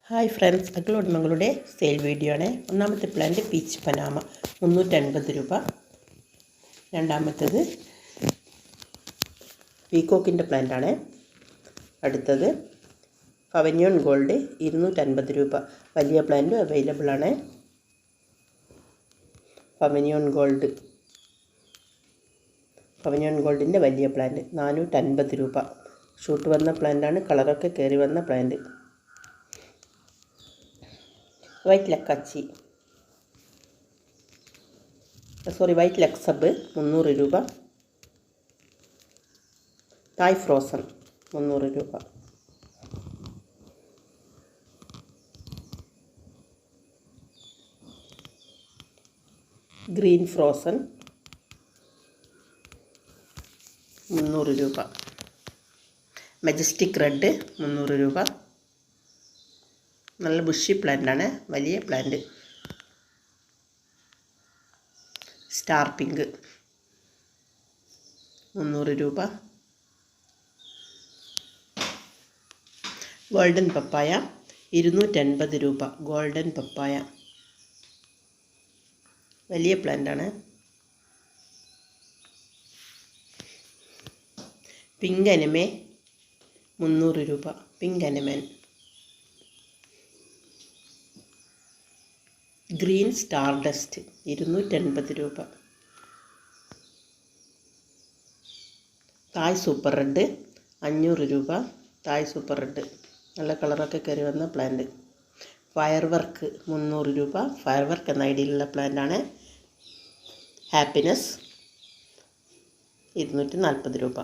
Hi friends, അഗ്ലോഡ്മങ്ങളുടെ sale video ആണ്. ഒന്നാമത്തെ plant peach Panama 350 രൂപ. രണ്ടാമത്തേത് പീക്കോക്കിൻ്റെ പ്ലാന്റാണ്. അടുത്തത് പവനിയോൺ ഗോൾഡ് 250 രൂപ. വലിയ പ്ലാന്റും അവൈലബിൾ ആണ്. പവനിയോൺ ഗോൾഡിൻ്റെ വലിയ പ്ലാന്റ് 450 രൂപ. ഷൂട്ട് വന്ന പ്ലാന്റാണ്, കളറൊക്കെ കയറി വന്ന പ്ലാന്റ്. വൈറ്റ് ലക്സബ് 300 രൂപ. തായ് ഫ്രോസൺ 300 രൂപ. ഗ്രീൻ ഫ്രോസൺ 300 രൂപ. മജസ്റ്റിക് റെഡ് 300 രൂപ. നല്ല ബുഷി പ്ലാന്റാണ്, വലിയ പ്ലാന്റ്. സ്റ്റാർ പിങ്ക് 300 രൂപ. ഗോൾഡൻ പപ്പായ 250 രൂപ. ഗോൾഡൻ പപ്പായ വലിയ പ്ലാന്റാണ്. പിങ്ക് അനിമേ 300 രൂപ. പിങ്ക് അനിമൻ. ഗ്രീൻ സ്റ്റാർ ഡസ്റ്റ് 250 രൂപ. തായ് സൂപ്പർ റെഡ് 500 രൂപ. തായ് സൂപ്പർ റെഡ് നല്ല കളറൊക്കെ കയറി വന്ന പ്ലാന്റ്. ഫയർ വർക്ക് 300 രൂപ. ഫയർ വർക്ക് എന്ന ഐഡിയയിലുള്ള പ്ലാന്റാണ്. ഹാപ്പിനെസ് 240 രൂപ.